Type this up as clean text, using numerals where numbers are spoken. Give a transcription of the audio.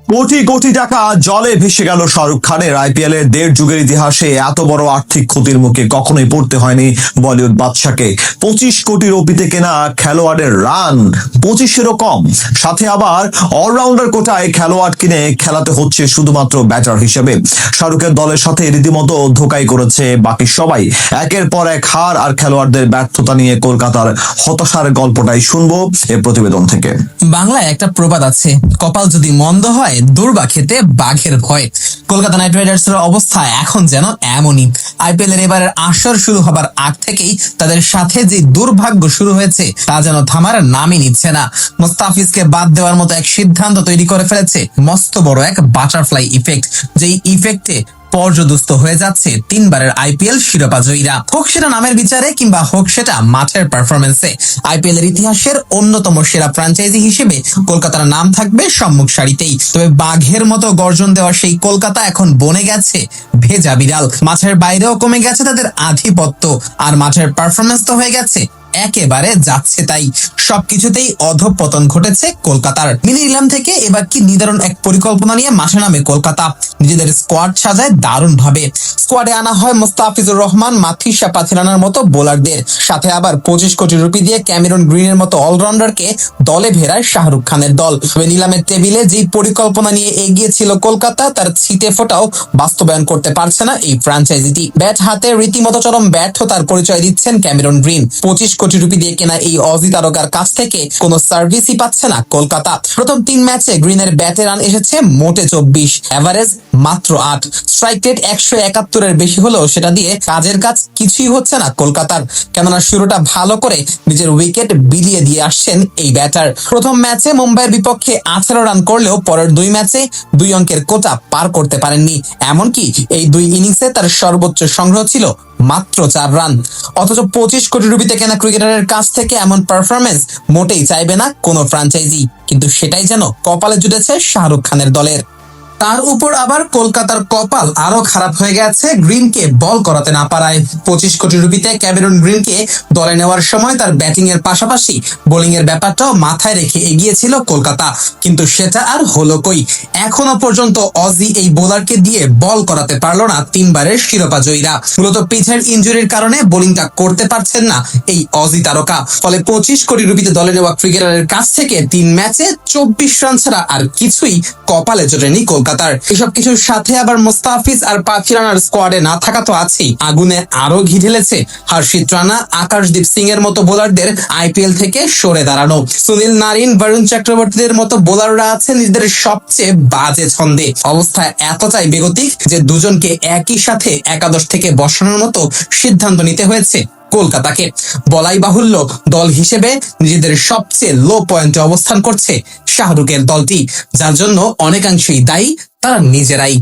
কোটি কোটি টাকা জলে ভেসে গেল শাহরুখ খানের। আইপিএল এর 1.5 যুগের ইতিহাসে এত বড় আর্থিক ক্ষতির মুখে কখনোই পড়তে হয়নি বলিউড বাদশাকে। 25 কোটি রুপিতে কেনা খেলোয়াড়ের রান 25-এরও কম, সাথে আবার অলরাউন্ডার কোটায় খেলোয়াড় কিনে খেলাতে হচ্ছে শুধুমাত্র ব্যাটার হিসেবে। শাহরুখের দলের সাথে রীতিমতো ধোঁকাই করেছে বাকি সবাই। একের পর এক হার আর খেলোয়াড়দের ব্যর্থতা নিয়ে কলকাতার হতাশার গল্পটাই শুনবো এ প্রতিবেদন থেকে। বাংলায় একটা প্রবাদ আছে, কপাল যদি মন্দ হয় দুর্বা খেতে বাঘের ভয়। কলকাতা নাইট রাইডার্সের অবস্থা এখন যেন এমনই। আইপিএল এর এবারের আসর শুরু হবার আগ থেকেই তাদের সাথে যে দুর্ভাগ্য শুরু হয়েছে তা যেন থামার নামই নিচ্ছে না। মোস্তাফিজকে বাদ দেওয়ার মতো এক সিদ্ধান্ত তৈরি করে ফেলেছে মস্ত বড় এক বাটারফ্লাই ইফেক্ট, যেই ইফেক্টে পর্যদস্ত হয়ে যাচ্ছে 3 বারের আইপিএল শিরোপা জয়ীরা। হোক সেটা নামের বিচারে কিংবা হোক সেটা মাঠের পারফরমেন্সে, আইপিএল এর ইতিহাসের অন্যতম সেরা ফ্র্যাঞ্চাইজি হিসেবে কলকাতার নাম থাকবে সম্মুখ সারিতেই। তবে বাঘের মতো গর্জন দেওয়া সেই কলকাতা এখন বনে গেছে ভেজা বিড়াল। মাঠের বাইরেও কমে গেছে তাদের আধিপত্য, আর মাঠের পারফরমেন্স তো হয়ে গেছে একেবারে যাচ্ছে তাই। সবকিছুতেই অধঃপতন ঘটেছে কলকাতার। মিনি নিলাম থেকে এবার কি নির্ধারণ এক পরিকল্পনা নিয়ে মাঠে নামে কলকাতা। নিজেদের স্কোয়াড সাজায় দারুণ ভাবে। স্কোয়াডে আনা হয় মোস্তাফিজুর রহমান, মাথিসা পাথিরানার মতো বোলারদের, সাথে আবার 25 কোটি রুপি দিয়ে ক্যামেরন গ্রিনের মতো অলরাউন্ডারকে দলে ভেড়ায় শাহরুখ খানের দল। তবে নিলামের টেবিলে যেই পরিকল্পনা নিয়ে এগিয়েছিল কলকাতা, তার ছিটে ফোটাও বাস্তবায়ন করতে পারছে না এই ফ্র্যাঞ্চাইজিটি। ব্যাট হাতে রীতিমতো চরম ব্যর্থতার পরিচয় দিচ্ছেন ক্যামেরন গ্রিন। 25 কোটি রুপি দিয়ে কেনা এই অজি তারকার কাছ থেকে কোনো সার্ভিসই পাচ্ছে না কলকাতা। প্রথম 3 ম্যাচে গ্রিনের ব্যাটে রান এসেছে মোটে 24, এভারেজ মাত্র 8, স্ট্রাইক রেট 171-এর বেশি হলেও সেটা দিয়ে কাজের কাজ কিছুই হচ্ছে না কলকাতার। কেননা শুরুটা ভালো করে নিজের উইকেট বিলিয়ে দিয়ে আসছেন এই ব্যাটার। প্রথম ম্যাচে মুম্বাইয়ের বিপক্ষে 18 রান করলেও পরের 2 ম্যাচে 2 অঙ্কের কোটা পার করতে পারেননি। এমনকি এই 2 ইনিংসে তার সর্বোচ্চ সংগ্রহ ছিল মাত্র 4 রান। অথচ 25 কোটি রুপিতে কেনা ক্রিকেটারের কাছ থেকে এমন পারফরমেন্স মোটেই চাইবে না কোনো ফ্র্যাঞ্চাইজি, কিন্তু সেটাই যেন কপালে জুটেছে শাহরুখ খানের দলের। তার উপর আবার কলকাতার কপাল আরো খারাপ হয়ে গেছে গ্রিনকে বল করাতে না পারায়। 25 কোটি রুপিতে ক্যামেরন গ্রিনকে দলে নেওয়ার সময় তার ব্যাটিং এর পাশাপাশি বোলিং এর ব্যাপারটাও মাথায় রেখে এগিয়েছিল কলকাতা, কিন্তু সেটা আর হলো কই। এখনো পর্যন্ত অজি এই বোলারকে দিয়ে বল করাতে পারলো না 3 বারের শিরোপা জয়ীরা। মূলত পিঠের ইনজুরির কারণে বোলিংটা করতে পারছেন না এই অজি তারকা। ফলে 25 কোটি রুপিতে দলে নেওয়া ক্রিকেটারের কাছ থেকে 3 ম্যাচে 24 রান ছাড়া আর কিছুই কপালে জোটেনি কলকাতার। এসব কিছুর সাথে আবার মোস্তাফিজ আর পাথিরানার স্কোয়াডে না থাকা তো আছেই, আগুনে আরো ঘি ঢেলেছে হর্ষিত রানা, আকাশদীপ সিং এর মতো বোলারদের আইপিএল থেকে সরে দাঁড়ানো। সুনীল নারিন, বরুণ চক্রবর্তীদের মতো বোলাররা আছে নিজেদের সবচেয়ে বাজে ছন্দে। অবস্থা এতটাই বেগতিক যে দুজনকে একই সাথে একাদশ থেকে বসানোর মতো সিদ্ধান্ত নিতে হয়েছে কলকাতাকে। বলাই বাহুল্য, দল হিসেবে নিজেদের সবচেয়ে লো পয়েন্টে অবস্থান করছে শাহরুখের দলটি, যার জন্য অনেকাংশেই দায়ী তারা নিজেরাই।